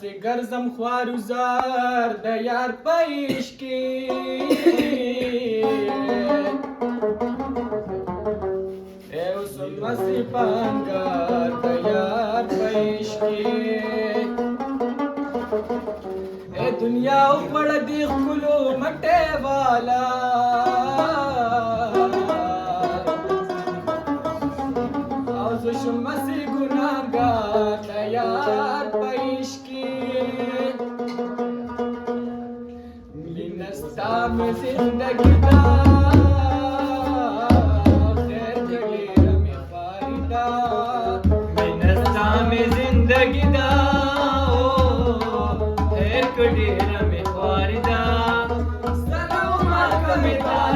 से गर्जम ख्वारू जार दयार पैश की ए उसन मसी पंगार दयार पैश की ए दुनिया उमड़ दी खुलो मटे वाला मसी गुनाहगार दयार पैश की मिनस्ता में जिंदगी दा खैर जगेरा में फारिदा मिनस्ता में जिंदगी दा खैर जगेरा में फारिदा सलाम अलैकुम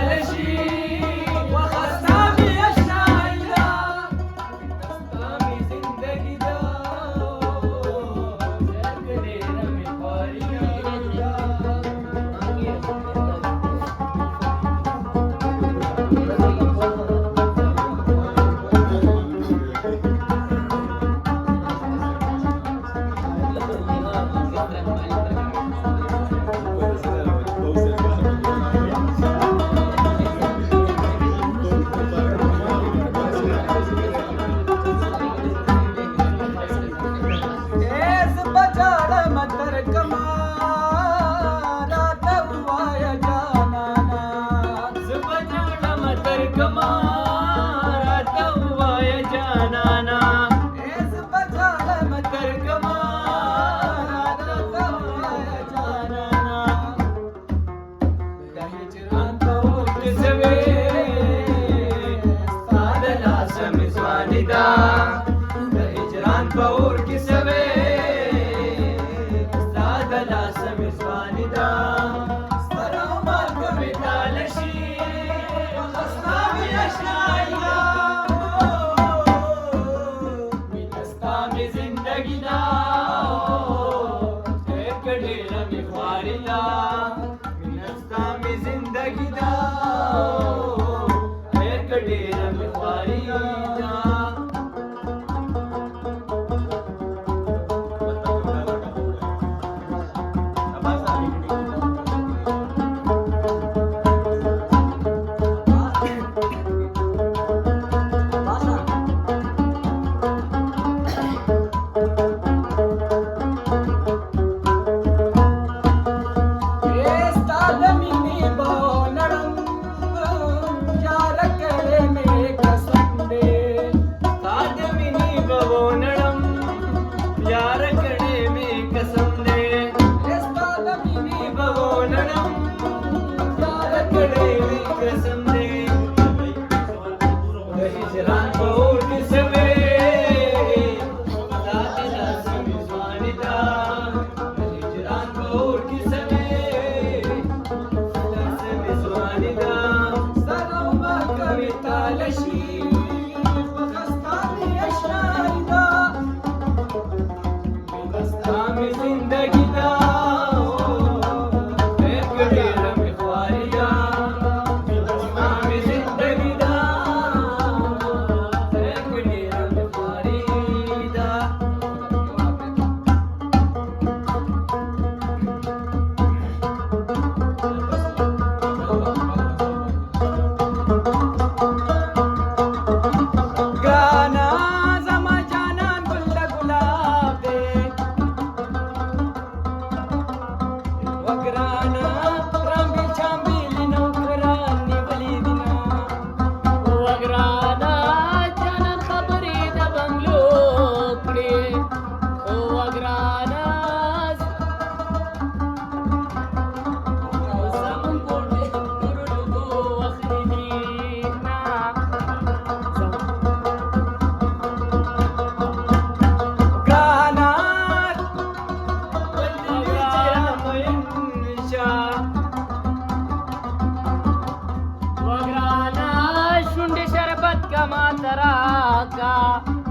तालशी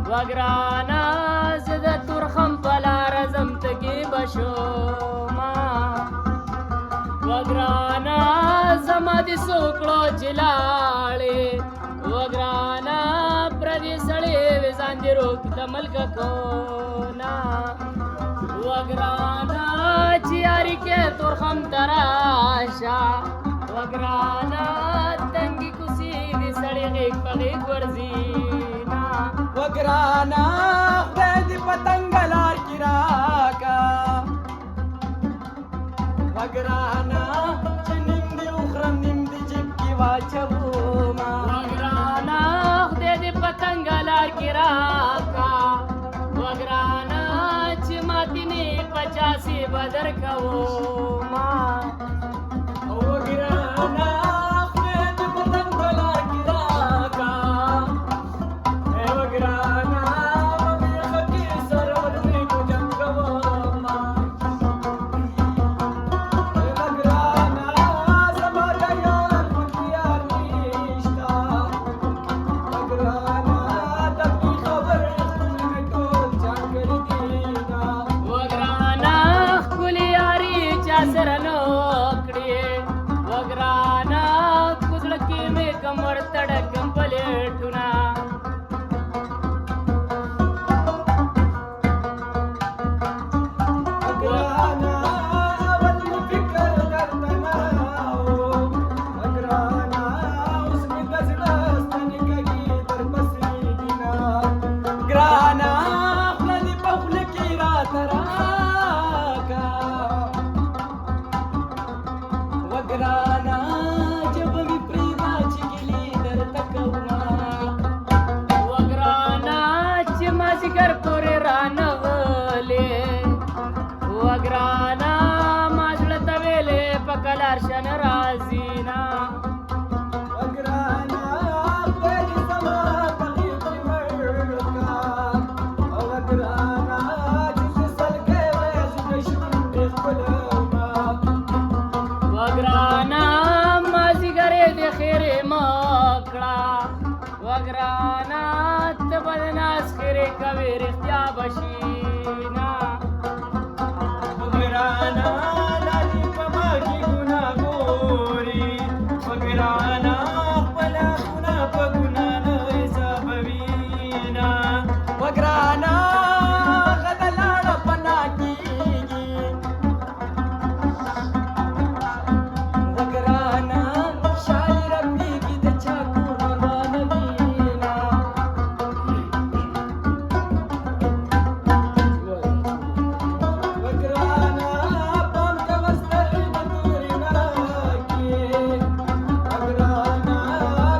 وگرانا زده ترخم پلا رزم تگی بشوما وگرانا زما دی سوکړو جلاړې وگرانا پردی سړې وزان دی روک د ملک کو نا وگرانا چیاری که ترخم تراشا وگرانا تنگی کسی دی سڑی غیق پغیق ورزینا وگرانا خدای دې پتنګ لار کې راکا وگرانا چې نیم دې وخورم نیم دې جیب کې واچوما وگرانا خدای دې پتنګ لار کې راکا وگرانا چې ماتی نه 50 بدر کوما وگرانا خدای دې پتنګ لار کې راکا وگرانا مې خکې سره ورته کو جنگ کوما وگرانا زما د یار مونږ نشتا وگرانا د خبر مې ټول ځان کړی دینا وگرانا خپلی یاری چا سره نوکړي وگرانا کوزړه کې مې کمر تړکم پلیټونه وگرانا اول مې فکر درته نه و وگرانا اوس مې د زړه ستنې کږي درپسې دینا ګرانا خوله دې په خوله کې راته راکا وگرانا ژبه مې پرېږده چې ګیلې درته کومه وگرانا چې مازیګر پورې رانغلې وگرانا ما زړه ته ویلې په کلار شن راځینا وگرانا خدای دې زما په غېږ کې مړ کا وگرانا چې سلګۍ وې زه شونډې خپلومه وگرانا مازیګرې د خیرې مکړه وگرانا ته به د ناز خیرې کوې رښتیا بشینا وگرانا لالي په ما کې ګناه ګوري وگرانا خپله ګناه په ګناه نه حسابوينه وگرانا غده لاړه پناه کېږي وگرانا شاعر پرېږي د چا کور روانه وینا وگرانا پام کوه سترګې د تورې ناکې وگرانا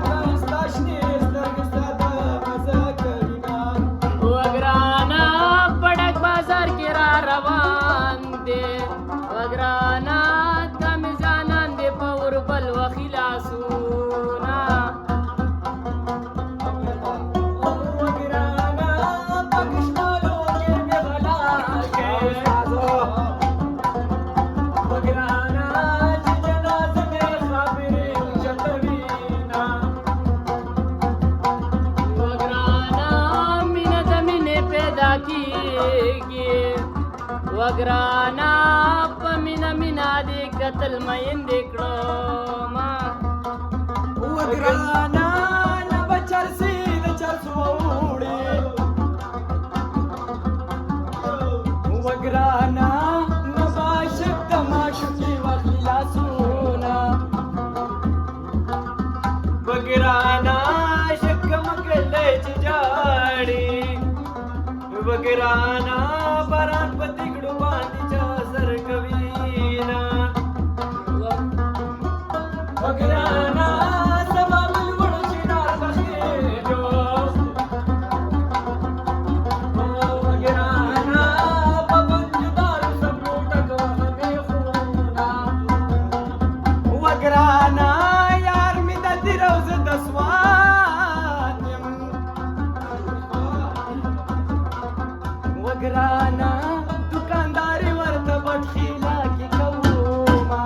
ښایسته شنې سترګې ستا د مزه کوینه وگرانا پړک بازار کې را روان دي وگرانا دم ځانان دي په وربل وخلاصونا وگرانا پکشمالو کې مې غلا کې وگرانا چې جنازه مې خبرې چتوینا وگرانا مینه د مینې پیدا کیږي وگرانا په مینه مینا دي قتل میندې کړو ما وگرانا نه به چرسي د چرسو وړي وگرانا نه به عاشق د معشوقې وخلاصونه وگرانا عاشق مکلی چې جاړي وگرانا باران په تیګړو باندې چا سر کوينا وگرانا زما ملوړ چنار بخېجو وگرانا په بنجدارو سپلو ټکوه مې خونا وگرانا یار مې د دې روزه د سوات یم وگرانا دکانداري ورته بټخیلا کې کوما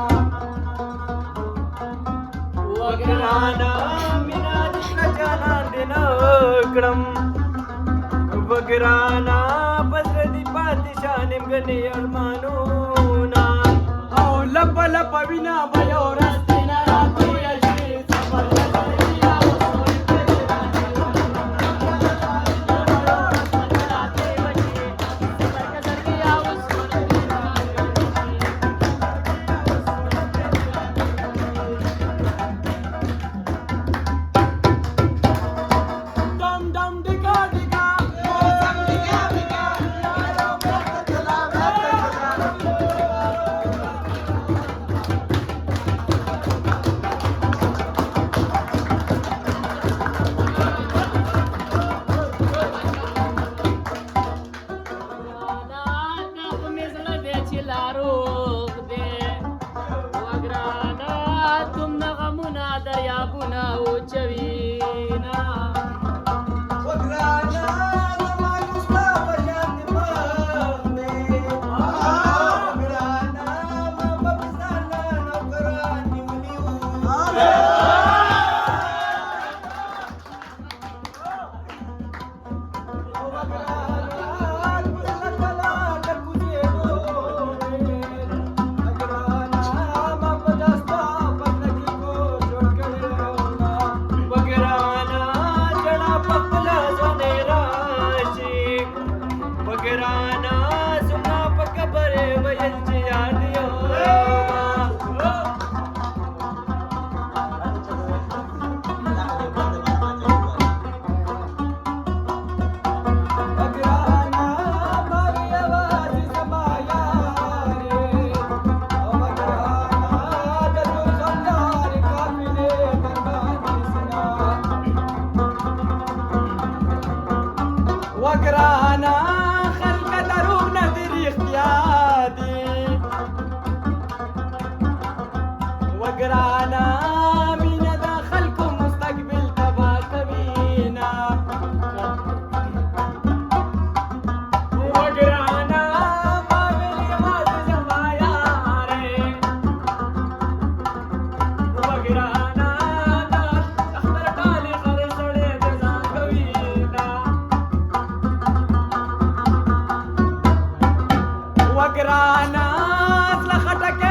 وگرانا مینا دې جانان دې نه کړم وگرانا پزر دې پاتې شانم غني ارمانونا او لپ لپ وینا به ورستینا راځي شي صبر Thank you. शिला रोक दे वगराना तुम नगमुना दरिया बुना उचवीना वगराना मानुसला बजात मागणे वगराना बाबसाना नौकरानी वगराना सुना पक बरे वयंची यादियो वगराना मारी आवाज समाया रे वगराना दरु संदार काफिले दरबारी सुना वगराना خلق دروب ندري اختيادي وقرانا مين داخلكم مستقبل تبا كبينا وقرانا ما باليمات زمايا ري وقرانا اخضر تالي خرصڑي دزا كبينا وقرانا اصل خطك